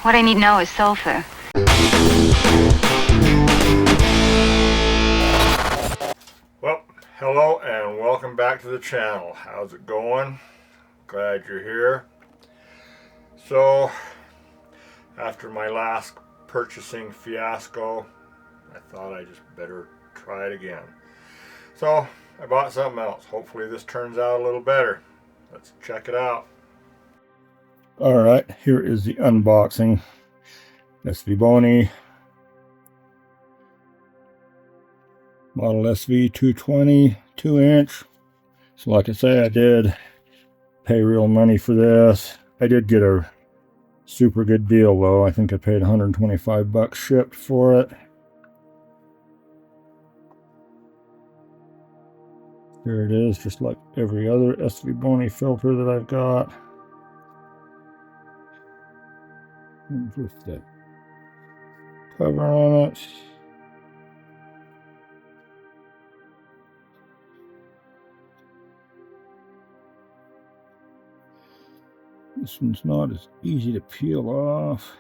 What I need now is sulfur. Well, hello and welcome back to the channel. How's it going? Glad you're here. So, after my last purchasing fiasco, I thought I just better try it again. So, I bought something else. Hopefully this turns out a little better. Let's check it out. Alright, here is the unboxing. SVBony model SV220 2-inch. So like I say, I did pay real money for this. I did get a super good deal though. I think I paid 125 bucks shipped for it. Here it is, just like every other SVBony filter that I've got. With the cover on it. This one's not as easy to peel off.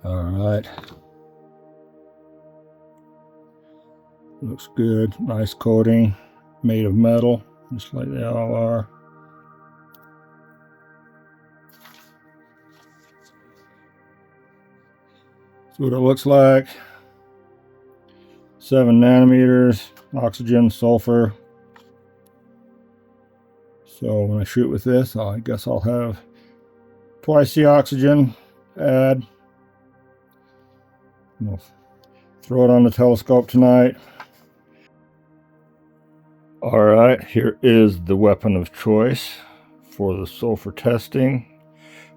All right. Looks good. Nice coating. Made of metal, just like they all are. That's what it looks like. 7 nanometers, oxygen, sulfur. So when I shoot with this, I guess I'll have twice the oxygen add. We'll throw it on the telescope tonight. Alright, here is the weapon of choice for the sulfur testing.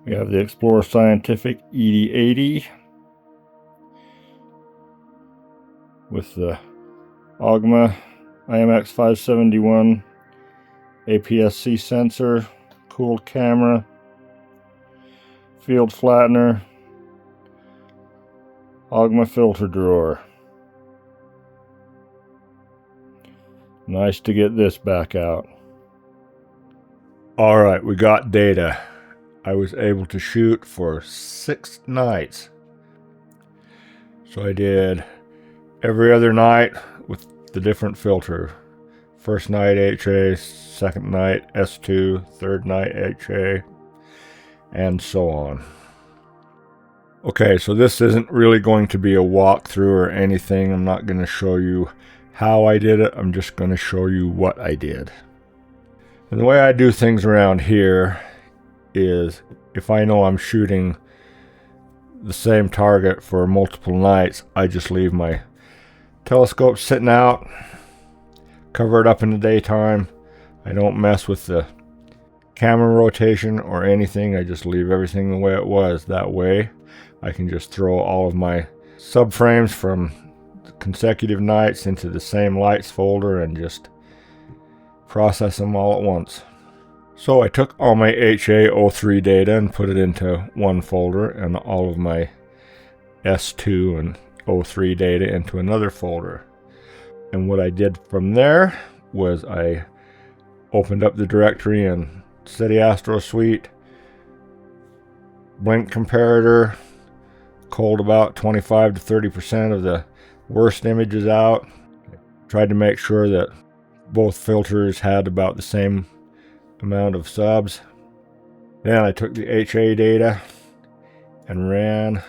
We have the Explorer Scientific ED80 with the Ogma IMX571 APS-C sensor, cooled camera, field flattener, Ogma filter drawer. Nice to get this back out. Alright, we got data. I was able to shoot for 6 nights. So I did every other night with the different filter. First night HA, second night S2, third night HA, and so on. Okay, so this isn't really going to be a walkthrough or anything. I'm not going to show you how I did it. I'm just going to show you what I did. And the way I do things around here is if I know I'm shooting the same target for multiple nights, I just leave my telescope sitting out, cover it up in the daytime. I don't mess with the camera rotation or anything. I just leave everything the way it was. That way I can just throw all of my subframes from consecutive nights into the same lights folder and just process them all at once. So I took all my HA03 data and put it into one folder, and all of my S2 and 03 data into another folder. And what I did from there was I opened up the directory in SETI Astro Suite, blink comparator, culled about 25 to 30% of the worst images out. Tried to make sure that both filters had about the same amount of subs. Then I took the HA data and ran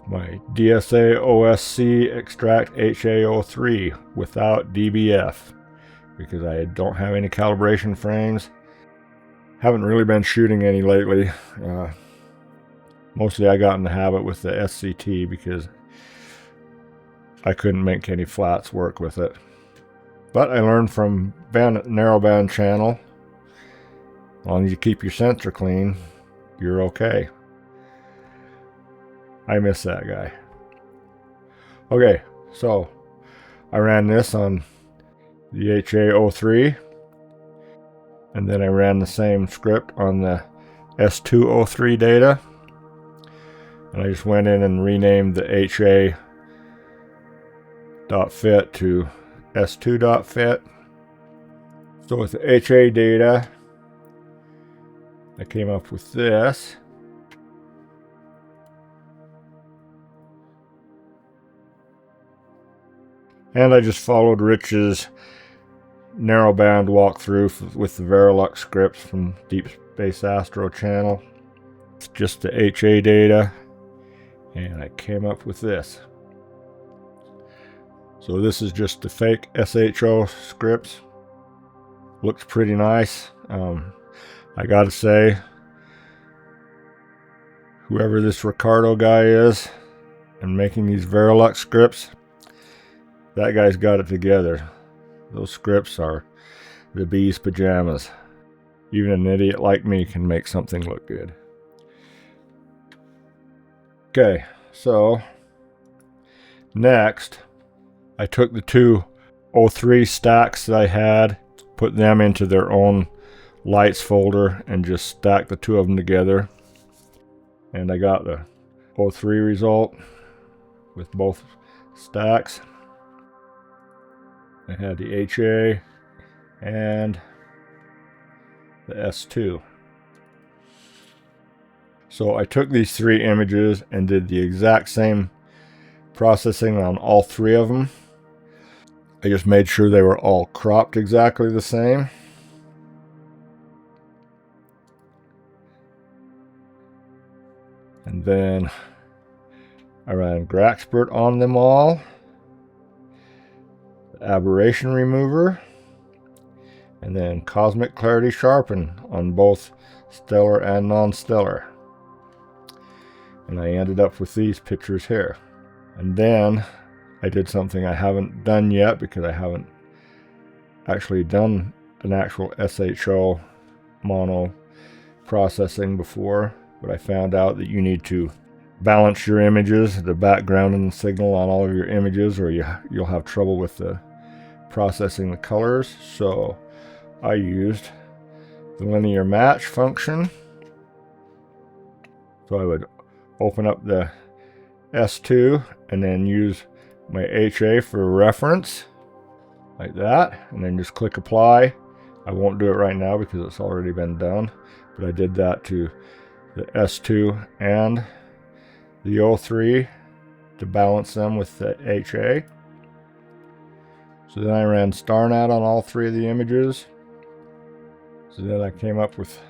my DSA OSC extract HA03 without DBF because I don't have any calibration frames. Haven't really been shooting any lately. Mostly I got in the habit with the SCT because I couldn't make any flats work with it. But I learned from Narrowband channel, as long as you keep your sensor clean, you're okay. I miss that guy. Okay, so I ran this on the HA03, and then I ran the same script on the S203 data. And I just went in and renamed the HA.fit to S2.fit. So with the HA data, I came up with this. And I just followed Rich's narrowband walkthrough with the Verilux scripts from Deep Space Astro channel. It's just the HA data, and I came up with this. So this is just the fake SHO scripts. Looks pretty nice. I gotta say, whoever this Ricardo guy is and making these Verilux scripts, that guy's got it together. Those scripts are the bee's pajamas. Even an idiot like me can make something look good. Okay, so next I took the two 03 stacks that I had, put them into their own lights folder, and just stacked the two of them together. And I got the 03 result with both stacks. I had the HA and the S2. So I took these three images and did the exact same processing on all three of them. I just made sure they were all cropped exactly the same. And then I ran Graxpert on them all, the aberration remover, and then cosmic clarity sharpen on both stellar and non-stellar. And I ended up with these pictures here. And then I did something I haven't done yet because I haven't actually done an actual SHO mono processing before, but I found out that you need to balance your images, the background and the signal on all of your images, or you'll have trouble with the processing the colors. So I used the linear match function. So I would open up the S2 and then use my HA for reference, like that, and then just click apply. I won't do it right now because it's already been done, but I did that to the S2 and the 03 to balance them with the HA. So then I ran StarNat on all three of the images. So then I came up with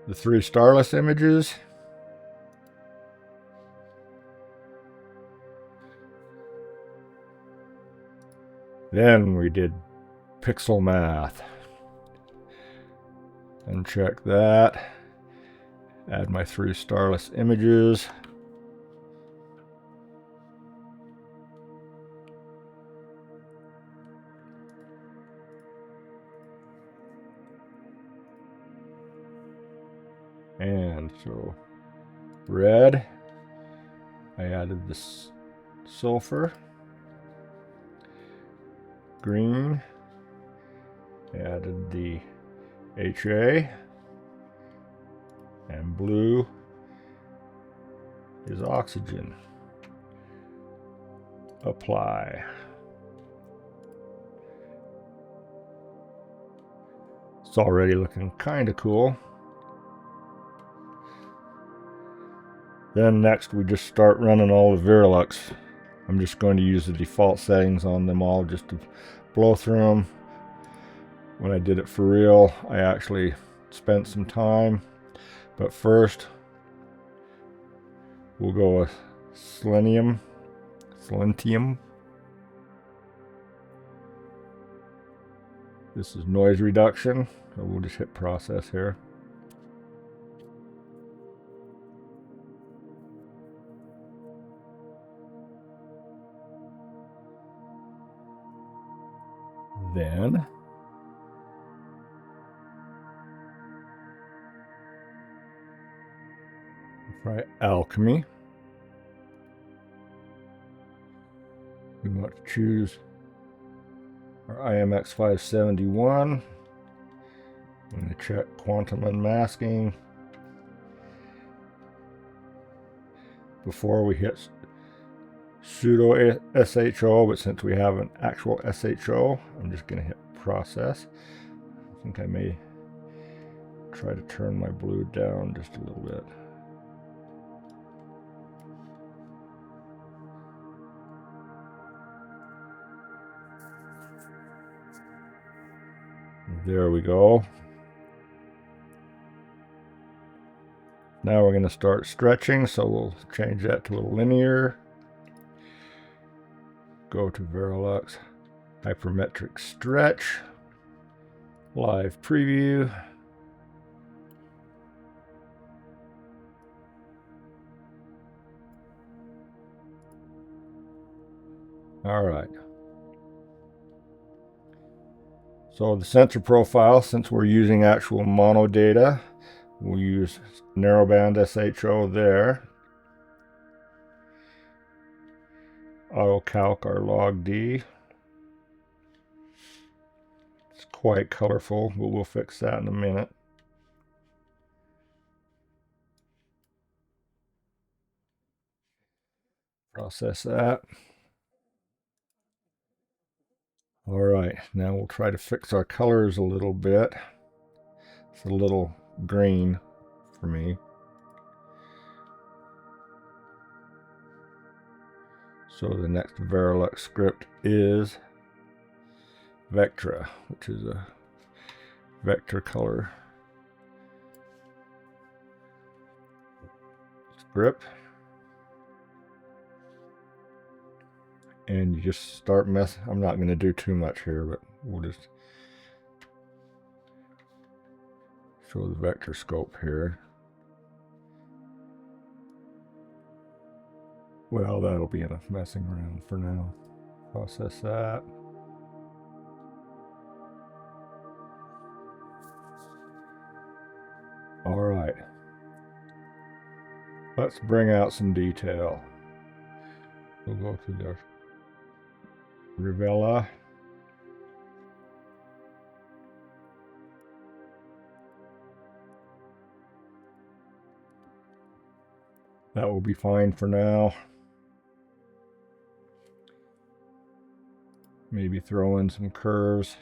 the three starless images. Then we did pixel math. And check that. Add my three starless images. And so red, I added this sulfur. Green, I added the HA, and blue is oxygen. Apply. It's already looking kind of cool. Then next we just start running all the Verilux. I'm just going to use the default settings on them all just to blow through them. When I did it for real, I actually spent some time. But first, we'll go with selenium. This is noise reduction, so we'll just hit process here. Then try alchemy. We want to choose our IMX 571. I'm going to check quantum unmasking. before we hit pseudo SHO, but since we have an actual SHO, I'm just going to hit process. I think I may try to turn my blue down just a little bit. There we go. Now we're going to start stretching, so we'll change that to a linear. Go to Verilux, hypermetric stretch, live preview. All right. So the sensor profile, since we're using actual mono data, we'll use narrowband SHO there. Auto calc our log D. It's quite colorful, but we'll fix that in a minute. Process that. All right, now we'll try to fix our colors a little bit. It's a little green for me. So the next Verilux script is Vectra, which is a vector color script. And you just start messing. I'm not going to do too much here, but we'll just show the vector scope here. Well, that'll be enough messing around for now. Process that. All right. Let's bring out some detail. We'll go to the Revela. That will be fine for now. Maybe throw in some curves.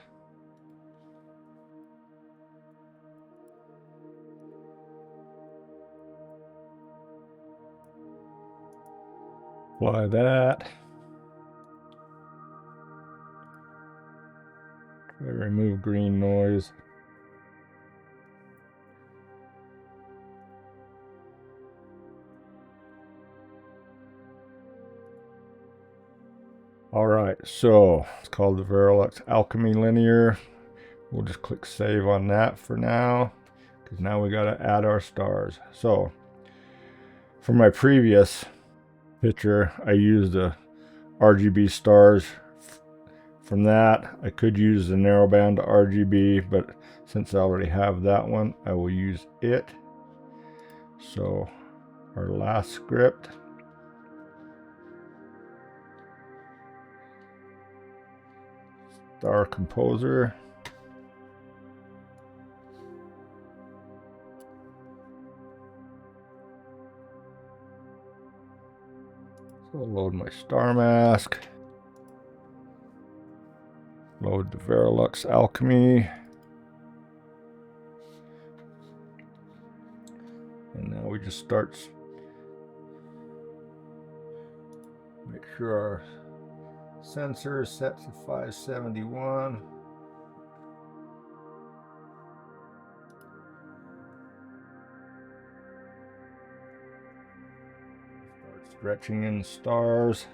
Apply that. Try to remove green noise. All right, so it's called the Verilux Alchemy Linear. We'll just click save on that for now, because now we got to add our stars. So for my previous picture, I used the RGB stars. From that, I could use the narrowband RGB, but since I already have that one, I will use it. So our last script. Star Composer. So I'll load my star mask. Load the Verilux Alchemy. And now we just start. Make sure our sensor is set to 571. Start stretching in stars.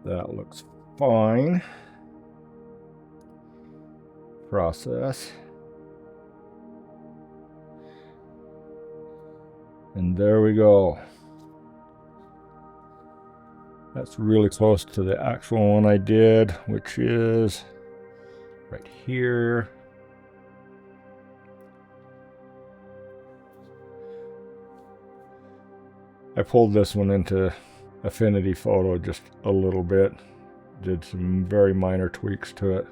That looks fine. Process. And there we go. That's really close to the actual one I did, which is right here. I pulled this one into Affinity Photo just a little bit. Did some very minor tweaks to it.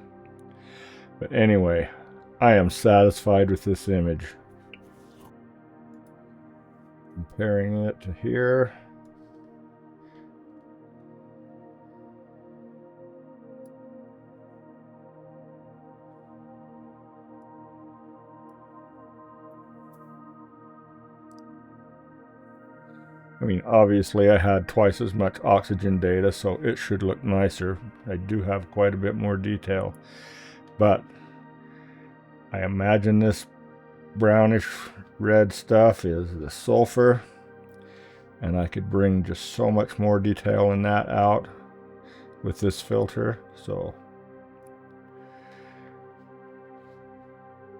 But anyway, I am satisfied with this image. Comparing it to here. I mean, obviously I had twice as much oxygen data, so it should look nicer. I do have quite a bit more detail, but I imagine this brownish red stuff is the sulfur, and I could bring just so much more detail in that out with this filter. So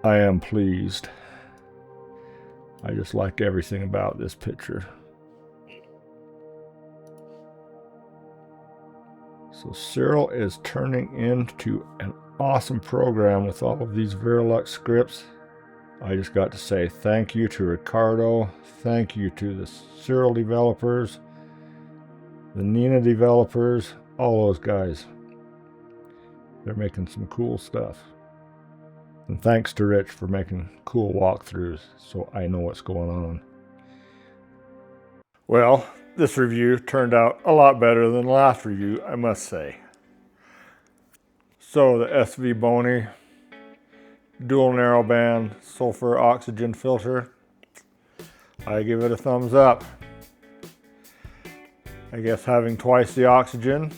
I am pleased. I just like everything about this picture. So Cyril is turning into an awesome program with all of these Verilux scripts. I just got to say thank you to Ricardo, thank you to the Cyril developers, the Nina developers, all those guys. They're making some cool stuff. And thanks to Rich for making cool walkthroughs so I know what's going on. Well, this review turned out a lot better than the last review, I must say. So the SVBony dual narrowband sulfur oxygen filter, I give it a thumbs up. I guess having twice the oxygen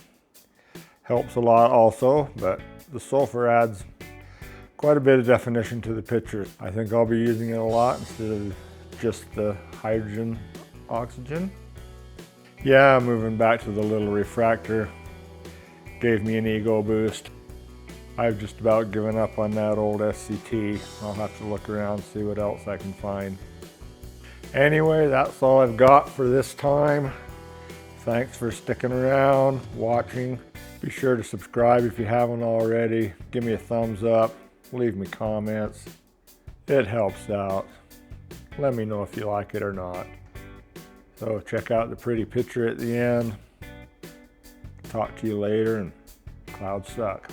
helps a lot also, but the sulfur adds quite a bit of definition to the picture. I think I'll be using it a lot instead of just the hydrogen oxygen. Yeah, moving back to the little refractor gave me an ego boost. I've just about given up on that old SCT. I'll have to look around and see what else I can find. Anyway, that's all I've got for this time. Thanks for sticking around, watching. Be sure to subscribe if you haven't already. Give me a thumbs up, leave me comments. It helps out. Let me know if you like it or not. So check out the pretty picture at the end. Talk to you later, and clouds suck.